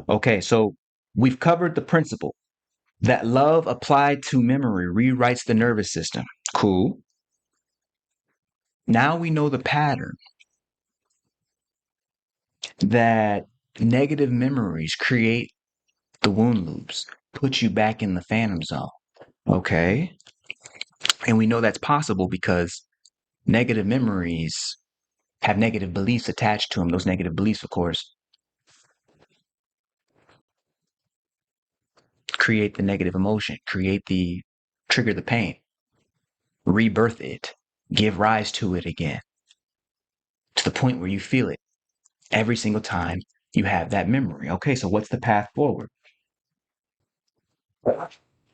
Okay, so we've covered the principle that love applied to memory rewrites the nervous system. Cool. Now we know the pattern that negative memories create the wound loops, put you back in the phantom zone. Okay. And we know that's possible because negative memories have negative beliefs attached to them. Those negative beliefs, of course, create the negative emotion, trigger the pain, rebirth it, give rise to it again, to the point where you feel it every single time you have that memory. Okay, so what's the path forward?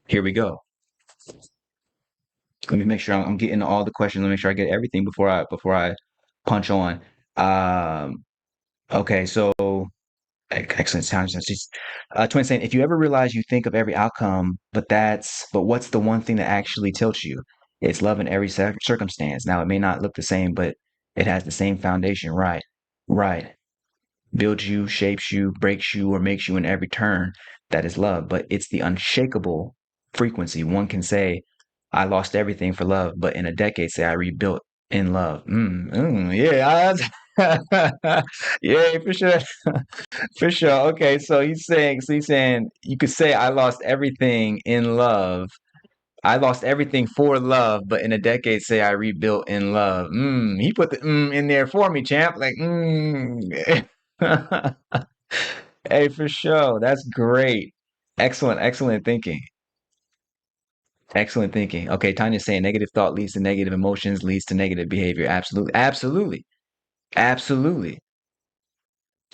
Here we go. Let me make sure I'm getting all the questions. Let me make sure I get everything before I punch on. Um, okay, so excellent sound. Twin saying, if you ever realize you think of every outcome, but what's the one thing that actually tilts you? It's love in every circumstance. Now, it may not look the same, but it has the same foundation. Right, right. Builds you, shapes you, breaks you, or makes you in every turn. That is love, but it's the unshakable frequency. One can say, I lost everything for love, but in a decade, say I rebuilt in love. Yeah, yeah, for sure. For sure. Okay, so he's saying you could say I lost everything in love. I lost everything for love, but in a decade say I rebuilt in love. He put the in there for me, champ. Like Hey, for sure. That's great. Excellent, excellent thinking. Excellent thinking. Okay, Tanya's saying negative thought leads to negative emotions, leads to negative behavior. Absolutely. Absolutely. Absolutely.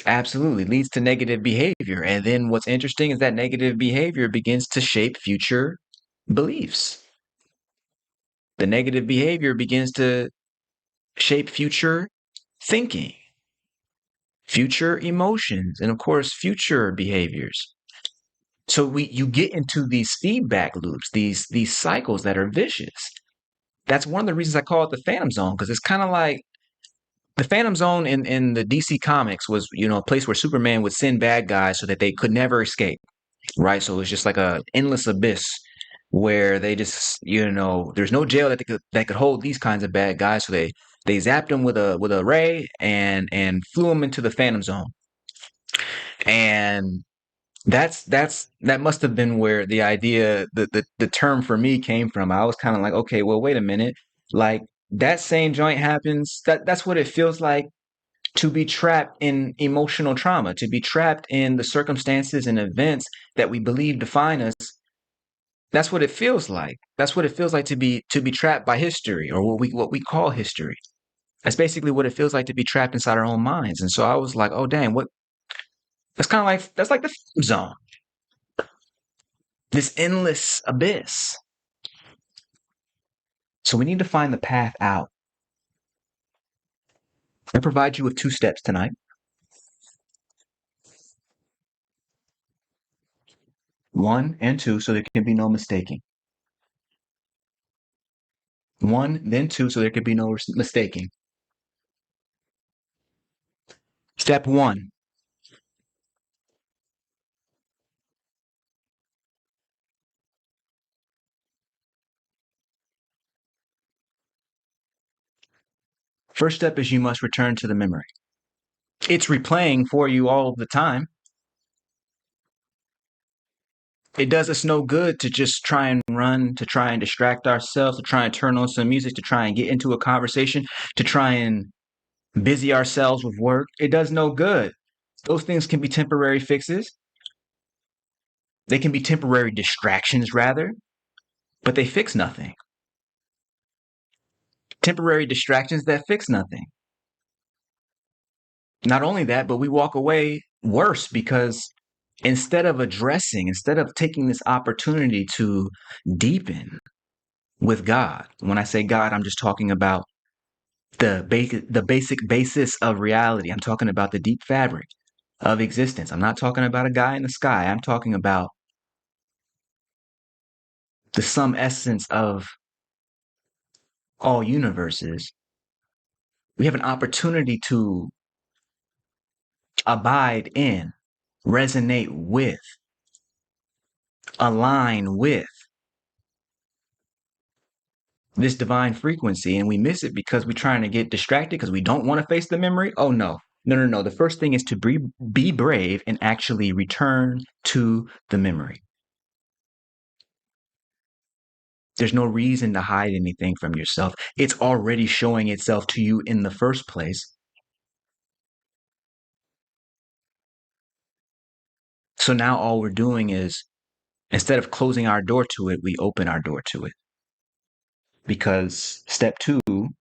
Absolutely leads to negative behavior. And then what's interesting is that negative behavior begins to shape future beliefs. The negative behavior begins to shape future thinking, future emotions, and of course, future behaviors. So you get into these feedback loops, these cycles that are vicious. That's one of the reasons I call it the phantom zone, because it's kind of like the Phantom Zone in the DC comics was, a place where Superman would send bad guys so that they could never escape. Right? So it's just like a endless abyss where they just, there's no jail that could hold these kinds of bad guys. So they zapped them with a ray and flew them into the Phantom Zone. And that must have been where the idea, the term for me came from. I was kind of like, okay, well, wait a minute. Like that same joint happens. That's what it feels like to be trapped in emotional trauma, to be trapped in the circumstances and events that we believe define us. That's what it feels like. That's what it feels like to be trapped by history, or what we call history. That's basically what it feels like to be trapped inside our own minds. And so I was like, oh dang, what that's like the zone. This endless abyss. So we need to find the path out. I provide you with 2 steps tonight. One and two, so there can be no mistaking. One, then two, so there can be no mistaking. Step one. First step is you must return to the memory. It's replaying for you all of the time. It does us no good to just try and run, to try and distract ourselves, to try and turn on some music, to try and get into a conversation, to try and busy ourselves with work. It does no good. Those things can be temporary fixes. They can be temporary distractions, rather, but they fix nothing. Temporary distractions that fix nothing. Not only that, but we walk away worse because instead of taking this opportunity to deepen with God, when I say God, I'm just talking about the basic basis of reality. I'm talking about the deep fabric of existence. I'm not talking about a guy in the sky. I'm talking about the sum essence of all universes. We have an opportunity to abide in. resonate with, align with this divine frequency, and we miss it because we're trying to get distracted because we don't want to face the memory. Oh no. No, no, no. The first thing is to be brave and actually return to the memory. There's no reason to hide anything from yourself. It's already showing itself to you in the first place. So now all we're doing is, instead of closing our door to it, we open our door to it. Because step two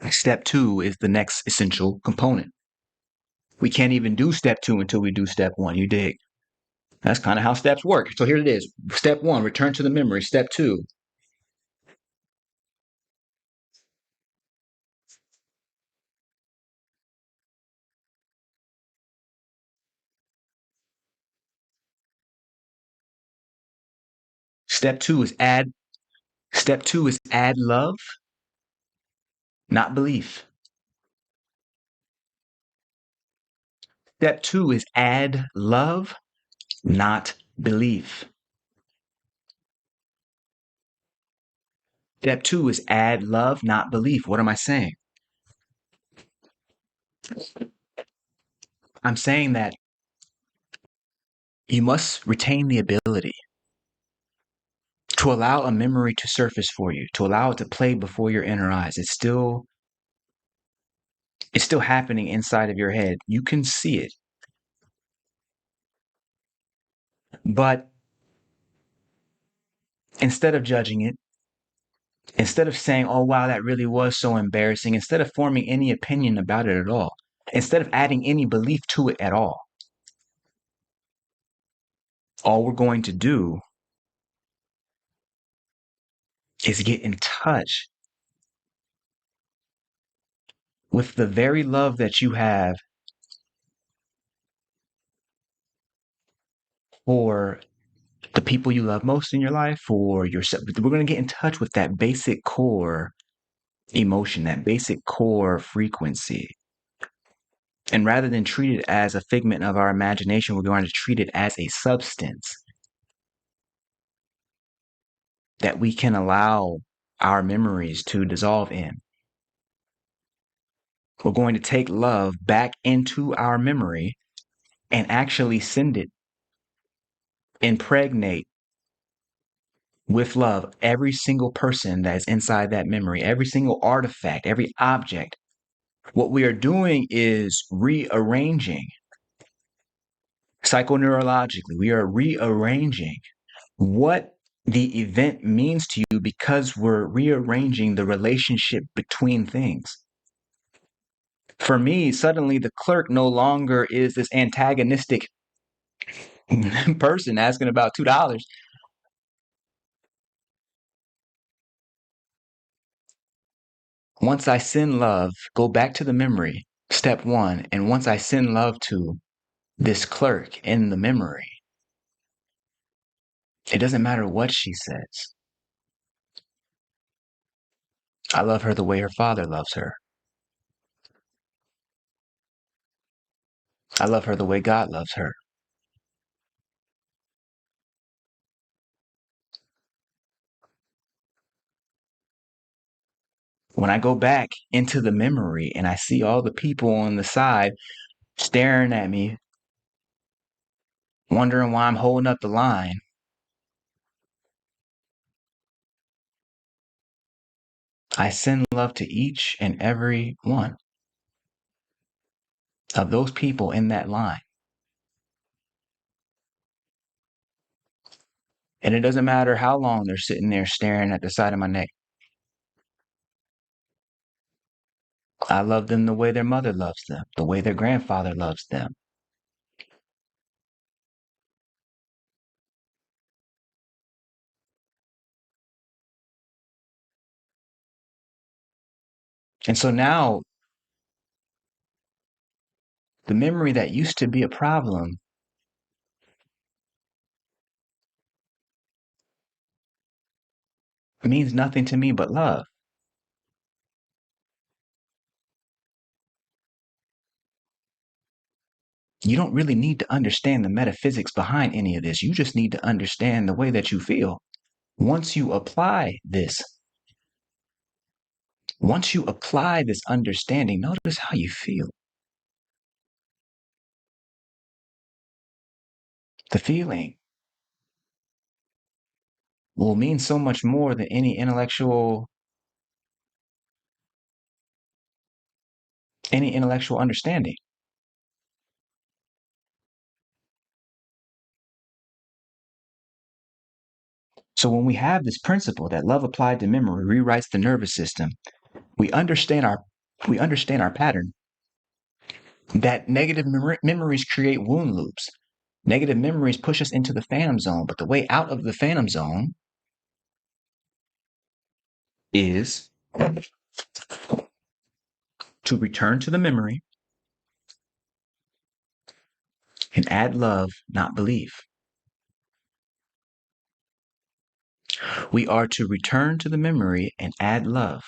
is the next essential component. We can't even do step two until we do step one. You dig? That's kind of how steps work. So here it is. Step one, return to the memory. Step two, step two is add step two is add love, not belief. Step two is add love, not belief. Step two is add love, not belief. What am I saying? I'm saying that you must retain the ability to allow a memory to surface for you, to allow it to play before your inner eyes. It's still happening inside of your head. You can see it. But instead of judging it, instead of saying, oh, wow, that really was so embarrassing, instead of forming any opinion about it at all, instead of adding any belief to it at all we're going to do is get in touch with the very love that you have for the people you love most in your life, for yourself. We're going to get in touch with that basic core emotion, that basic core frequency. And rather than treat it as a figment of our imagination, we're going to treat it as a substance that we can allow our memories to dissolve in. We're going to take love back into our memory and actually send it, impregnate with love every single person that's inside that memory, every single artifact, every object. What we are doing is rearranging psychoneurologically, we are rearranging what the event means to you because we're rearranging the relationship between things. For me, suddenly the clerk no longer is this antagonistic person asking about $2. Once I send love, go back to the memory, step one, and once I send love to this clerk in the memory, it doesn't matter what she says. I love her the way her father loves her. I love her the way God loves her. When I go back into the memory and I see all the people on the side staring at me, wondering why I'm holding up the line, I send love to each and every one of those people in that line. And it doesn't matter how long they're sitting there staring at the side of my neck. I love them the way their mother loves them, the way their grandfather loves them. And so now the memory that used to be a problem means nothing to me but love. You don't really need to understand the metaphysics behind any of this. You just need to understand the way that you feel. Once you apply this, once you apply this understanding, notice how you feel. The feeling will mean so much more than any intellectual understanding. So when we have this principle that love applied to memory rewrites the nervous system, we understand our pattern that negative memories create wound loops. Negative memories push us into the phantom zone, but the way out of the phantom zone is to return to the memory and add love, not belief. We are to return to the memory and add love,